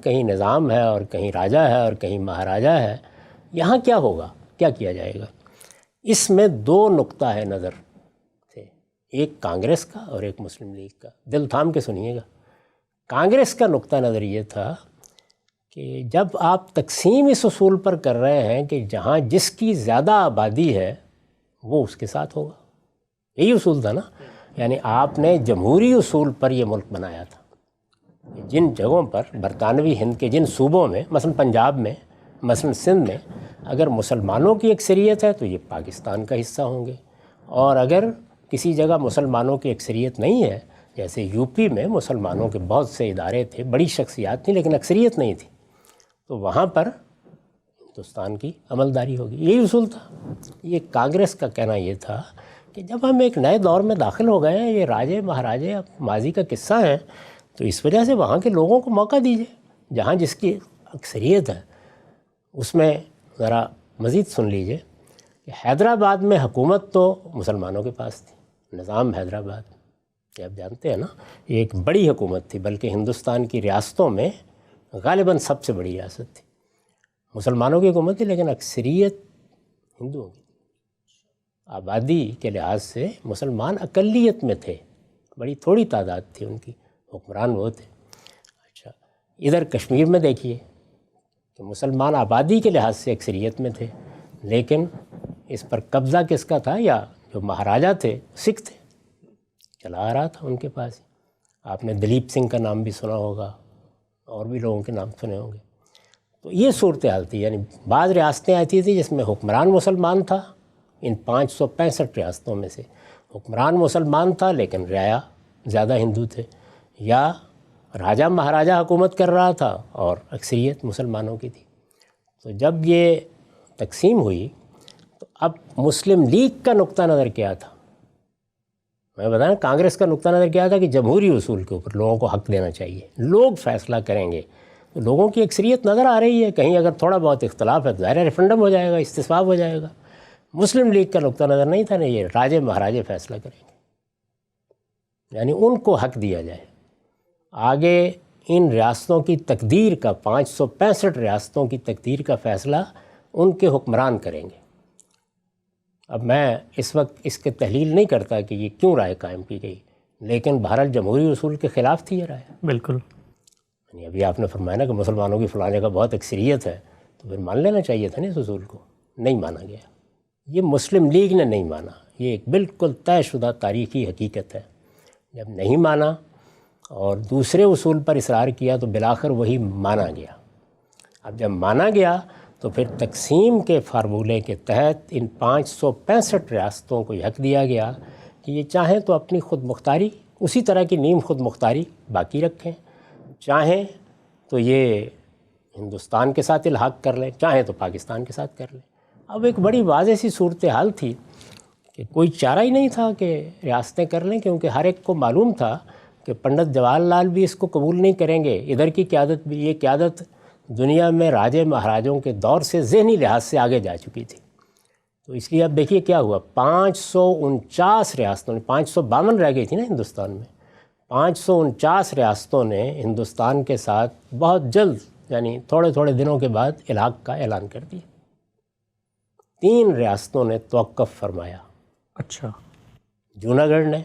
کہیں نظام ہے اور کہیں راجہ ہے اور کہیں مہاراجہ ہے، یہاں کیا ہوگا، کیا کیا جائے گا؟ اس میں دو نقطہ ہے نظر تھے، ایک کانگریس کا اور ایک مسلم لیگ کا۔ دل تھام کے سنیے گا۔ کانگریس کا نقطہ نظر یہ تھا کہ جب آپ تقسیم اس اصول پر کر رہے ہیں کہ جہاں جس کی زیادہ آبادی ہے وہ اس کے ساتھ ہوگا، یہی اصول تھا نا۔ یعنی آپ نے جمہوری اصول پر یہ ملک بنایا تھا، جن جگہوں پر برطانوی ہند کے جن صوبوں میں، مثلا پنجاب میں، مثلا سندھ میں اگر مسلمانوں کی اکثریت ہے تو یہ پاکستان کا حصہ ہوں گے، اور اگر کسی جگہ مسلمانوں کی اکثریت نہیں ہے، جیسے یو پی میں مسلمانوں کے بہت سے ادارے تھے، بڑی شخصیات تھیں لیکن اکثریت نہیں تھی، تو وہاں پر ہندوستان کی عملداری ہوگی۔ یہی اصول تھا۔ یہ کانگریس کا کہنا یہ تھا کہ جب ہم ایک نئے دور میں داخل ہو گئے ہیں، یہ راجے مہاراجے اب ماضی کا قصہ ہیں، تو اس وجہ سے وہاں کے لوگوں کو موقع دیجیے، جہاں جس کی اکثریت ہے۔ اس میں ذرا مزید سن لیجئے کہ حیدرآباد میں حکومت تو مسلمانوں کے پاس تھی، نظام حیدرآباد یہ آپ جانتے ہیں نا، یہ ایک بڑی حکومت تھی، بلکہ ہندوستان کی ریاستوں میں غالباً سب سے بڑی ریاست تھی۔ مسلمانوں کی حکومت تھی لیکن اکثریت ہندوؤں کی، آبادی کے لحاظ سے مسلمان اقلیت میں تھے، بڑی تھوڑی تعداد تھی ان کی، حکمران وہ تھے۔ اچھا، ادھر کشمیر میں دیکھیے کہ مسلمان آبادی کے لحاظ سے اکثریت میں تھے، لیکن اس پر قبضہ کس کا تھا؟ یا جو مہاراجہ تھے سکھ تھے، چلا آ رہا تھا ان کے پاس۔ آپ نے دلیپ سنگھ کا نام بھی سنا ہوگا، اور بھی لوگوں کے نام سنے ہوں گے۔ تو یہ صورتحال تھی، یعنی بعض ریاستیں ایسی تھیں جس میں حکمران مسلمان تھا، ان 565 ریاستوں میں سے حکمران مسلمان تھا لیکن رعایا زیادہ ہندو تھے، یا راجہ مہاراجہ حکومت کر رہا تھا اور اکثریت مسلمانوں کی تھی۔ تو جب یہ تقسیم ہوئی تو اب مسلم لیگ کا نقطہ نظر کیا تھا؟ میں بتایا کانگریس کا نقطہ نظر کیا تھا کہ جمہوری اصول کے اوپر لوگوں کو حق دینا چاہیے، لوگ فیصلہ کریں گے، تو لوگوں کی اکثریت نظر آ رہی ہے، کہیں اگر تھوڑا بہت اختلاف ہے تو ظاہر ریفرنڈم ہو جائے گا، استصواب ہو جائے گا۔ مسلم لیگ کا نقطہ نظر نہیں تھا، نہیں، یہ راجے مہاراجے فیصلہ کریں گے، یعنی ان کو حق دیا جائے۔ آگے ان ریاستوں کی تقدیر کا، 565 ریاستوں کی تقدیر کا فیصلہ ان کے حکمران کریں گے۔ اب میں اس وقت اس کے تحلیل نہیں کرتا کہ یہ کیوں رائے قائم کی گئی، لیکن بہرحال جمہوری اصول کے خلاف تھی یہ رائے۔ بالکل، یعنی ابھی آپ نے فرمایا نا کہ مسلمانوں کی فلاں جگہ بہت اکثریت ہے، تو پھر مان لینا چاہیے تھا نا اس اصول کو، نہیں مانا گیا۔ یہ مسلم لیگ نے نہیں مانا، یہ ایک بالکل طے شدہ تاریخی حقیقت ہے۔ جب نہیں مانا اور دوسرے اصول پر اصرار کیا تو بالآخر وہی مانا گیا۔ اب جب مانا گیا تو پھر تقسیم کے فارمولے کے تحت ان 565 ریاستوں کو حق دیا گیا کہ یہ چاہیں تو اپنی خود مختاری، اسی طرح کی نیم خود مختاری باقی رکھیں، چاہیں تو یہ ہندوستان کے ساتھ الحاق کر لیں، چاہیں تو پاکستان کے ساتھ کر لیں۔ اب ایک بڑی واضح سی صورتحال تھی کہ کوئی چارہ ہی نہیں تھا کہ ریاستیں کر لیں، کیونکہ ہر ایک کو معلوم تھا کہ پنڈت جواہر لال بھی اس کو قبول نہیں کریں گے، ادھر کی قیادت بھی، یہ قیادت دنیا میں راجے مہاراجوں کے دور سے ذہنی لحاظ سے آگے جا چکی تھی۔ تو اس لیے اب دیکھیے کیا ہوا، 549 ریاستوں نے، 552 رہ گئی تھی نا ہندوستان میں، 549 ریاستوں نے ہندوستان کے ساتھ بہت جلد، یعنی تھوڑے تھوڑے دنوں کے بعد الحاق کا اعلان کر دیا۔ 3 ریاستوں نے توقف فرمایا، اچھا، جوناگڑھ نے،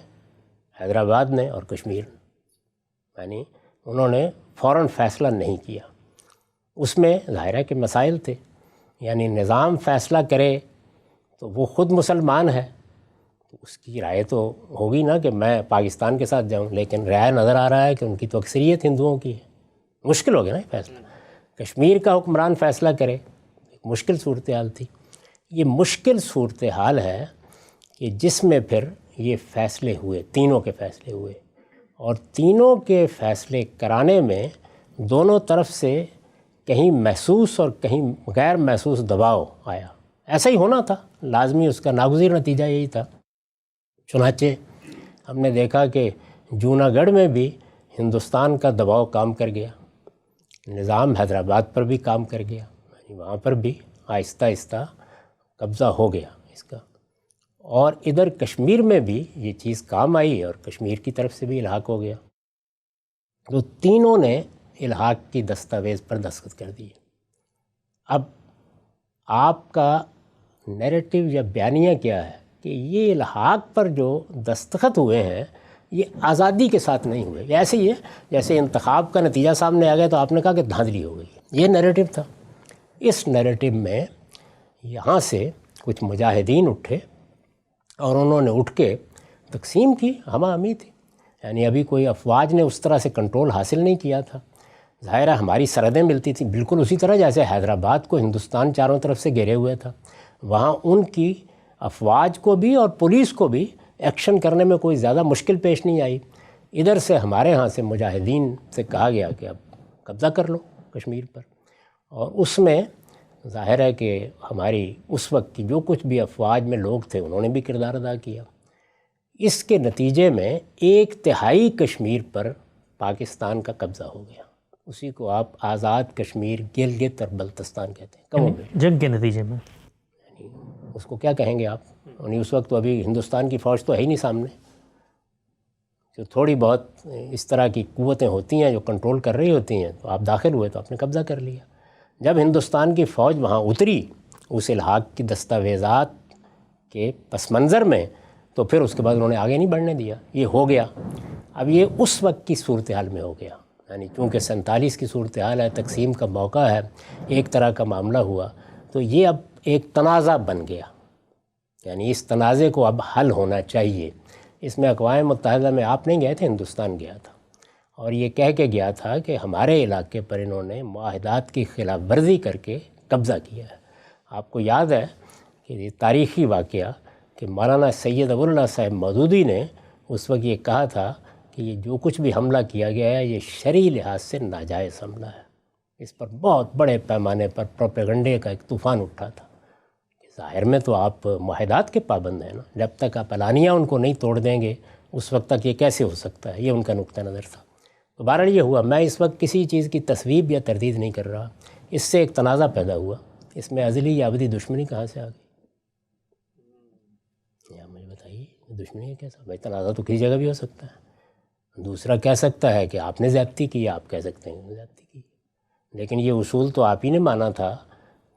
حیدرآباد نے اور کشمیر نے، یعنی انہوں نے فوراً فیصلہ نہیں کیا۔ اس میں ظاہر ہے کہ مسائل تھے، یعنی نظام فیصلہ کرے تو وہ خود مسلمان ہے تو اس کی رائے تو ہوگی نا کہ میں پاکستان کے ساتھ جاؤں، لیکن رائے نظر آ رہا ہے کہ ان کی تو اکثریت ہندوؤں کی ہے، مشکل ہو گیا نا یہ فیصلہ۔ کشمیر کا حکمران فیصلہ کرے، ایک مشکل صورتحال تھی۔ یہ مشکل صورتحال ہے کہ جس میں پھر یہ فیصلے ہوئے، تینوں کے فیصلے ہوئے، اور تینوں کے فیصلے کرانے میں دونوں طرف سے کہیں محسوس اور کہیں غیر محسوس دباؤ آیا۔ ایسا ہی ہونا تھا، لازمی اس کا ناگزیر نتیجہ یہی تھا۔ چنانچہ ہم نے دیکھا کہ جوناگڑھ میں بھی ہندوستان کا دباؤ کام کر گیا، نظام حیدرآباد پر بھی کام کر گیا، یعنی وہاں پر بھی آہستہ آہستہ قبضہ ہو گیا اس کا، اور ادھر کشمیر میں بھی یہ چیز کام آئی اور کشمیر کی طرف سے بھی الحاق ہو گیا۔ تو تینوں نے الحاق کی دستاویز پر دستخط کر دیے۔ اب آپ کا نیریٹو یا بیانیہ کیا ہے کہ یہ الحاق پر جو دستخط ہوئے ہیں یہ آزادی کے ساتھ نہیں ہوئے، یہ ایسے ہی ہے جیسے انتخاب کا نتیجہ سامنے آ گیا تو آپ نے کہا کہ دھاندلی ہو گئی، یہ نیریٹو تھا۔ اس نیریٹو میں یہاں سے کچھ مجاہدین اٹھے اور انہوں نے اٹھ کے تقسیم کی ہمہ ہمی تھی، یعنی ابھی کوئی افواج نے اس طرح سے کنٹرول حاصل نہیں کیا تھا۔ ظاہر ہے ہماری سرحدیں ملتی تھیں بالکل اسی طرح جیسے حیدرآباد کو ہندوستان چاروں طرف سے گھیرے ہوئے تھا، وہاں ان کی افواج کو بھی اور پولیس کو بھی ایکشن کرنے میں کوئی زیادہ مشکل پیش نہیں آئی۔ ادھر سے ہمارے ہاں سے مجاہدین سے کہا گیا کہ اب قبضہ کر لو کشمیر پر، اور اس میں ظاہر ہے کہ ہماری اس وقت کی جو کچھ بھی افواج میں لوگ تھے انہوں نے بھی کردار ادا کیا۔ اس کے نتیجے میں 1/3 کشمیر پر پاکستان کا قبضہ ہو گیا، اسی کو آپ آزاد کشمیر گلگت اور بلتستان کہتے ہیں کم و بیش۔ جنگ کے نتیجے میں یعنی اس کو کیا کہیں گے آپ؟ یعنی اس وقت تو ابھی ہندوستان کی فوج تو ہے ہی نہیں سامنے، جو تھوڑی بہت اس طرح کی قوتیں ہوتی ہیں جو کنٹرول کر رہی ہوتی ہیں، تو آپ داخل ہوئے تو آپ نے قبضہ کر لیا۔ جب ہندوستان کی فوج وہاں اتری اس الحاق کی دستاویزات کے پس منظر میں، تو پھر اس کے بعد انہوں نے آگے نہیں بڑھنے دیا، یہ ہو گیا۔ اب یہ اس وقت کی صورتحال میں ہو گیا، یعنی چونکہ 47 کی صورتحال ہے، تقسیم کا موقع ہے، ایک طرح کا معاملہ ہوا، تو یہ اب ایک تنازع بن گیا، یعنی اس تنازع کو اب حل ہونا چاہیے۔ اس میں اقوام متحدہ میں آپ نہیں گئے تھے، ہندوستان گیا تھا، اور یہ کہہ کے گیا تھا کہ ہمارے علاقے پر انہوں نے معاہدات کی خلاف ورزی کر کے قبضہ کیا ہے۔ آپ کو یاد ہے کہ یہ تاریخی واقعہ کہ مولانا سید ابو اللہ صاحب مودودی نے اس وقت یہ کہا تھا کہ یہ جو کچھ بھی حملہ کیا گیا ہے یہ شرعی لحاظ سے ناجائز حملہ ہے۔ اس پر بہت بڑے پیمانے پر پروپیگنڈے کا ایک طوفان اٹھا تھا۔ ظاہر میں تو آپ معاہدات کے پابند ہیں نا، جب تک آپ اعلانیہ ان کو نہیں توڑ دیں گے اس وقت تک یہ کیسے ہو سکتا ہے، یہ ان کا نقطہ نظر تھا۔ تو بہرحال یہ ہوا، میں اس وقت کسی چیز کی تصویب یا تردید نہیں کر رہا، اس سے ایک تنازع پیدا ہوا، اس میں ازلی یا ابدی دشمنی کہاں سے آ گئی؟ یا مجھے بتائیے دشمنی ہے کیسا؟ بھائی تنازع تو کسی جگہ بھی ہو سکتا ہے، دوسرا کہہ سکتا ہے کہ آپ نے زیادتی کی، آپ کہہ سکتے ہیں کہ زیادتی کی، لیکن یہ اصول تو آپ ہی نے مانا تھا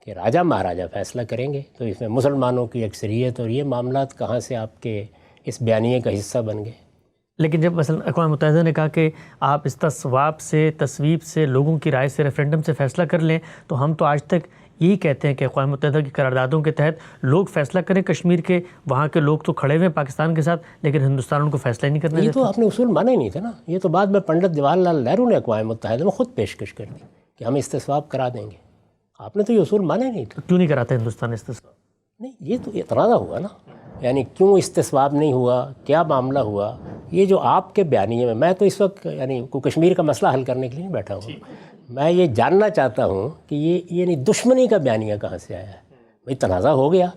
کہ راجہ مہاراجہ فیصلہ کریں گے، تو اس میں مسلمانوں کی اکثریت اور یہ معاملات کہاں سے آپ کے اس بیانیے کا حصہ بن گئے؟ لیکن جب مثلا اقوام متحدہ نے کہا کہ آپ استصواب سے، تصویب سے، لوگوں کی رائے سے، ریفرینڈم سے فیصلہ کر لیں، تو ہم تو آج تک یہی کہتے ہیں کہ اقوام متحدہ کی قراردادوں کے تحت لوگ فیصلہ کریں کشمیر کے، وہاں کے لوگ تو کھڑے ہوئے ہیں پاکستان کے ساتھ، لیکن ہندوستان ان کو فیصلہ ہی نہیں کرنے یہ دیتا۔ تو آپ نے اصول مانا ہی نہیں تھا نا، یہ تو بعد میں پنڈت جواہر لال نہرو نے اقوام متحدہ میں خود پیشکش کر دی کہ ہم استصواب کرا دیں گے، آپ نے تو یہ اصول مانا ہی نہیں تھا۔ کیوں نہیں کراتے ہندوستان استصواب؟ نہیں، یہ تو تنازع ہوا نا، یعنی کیوں استصواب نہیں ہوا، کیا معاملہ ہوا، یہ جو آپ کے بیانیے میں تو اس وقت یعنی کوئی کشمیر کا مسئلہ حل کرنے کے لیے نہیں بیٹھا ہوں، میں یہ جاننا چاہتا ہوں کہ یہ یعنی دشمنی کا بیانیہ کہاں سے آیا ہے؟ بھئی تنازع ہو گیا،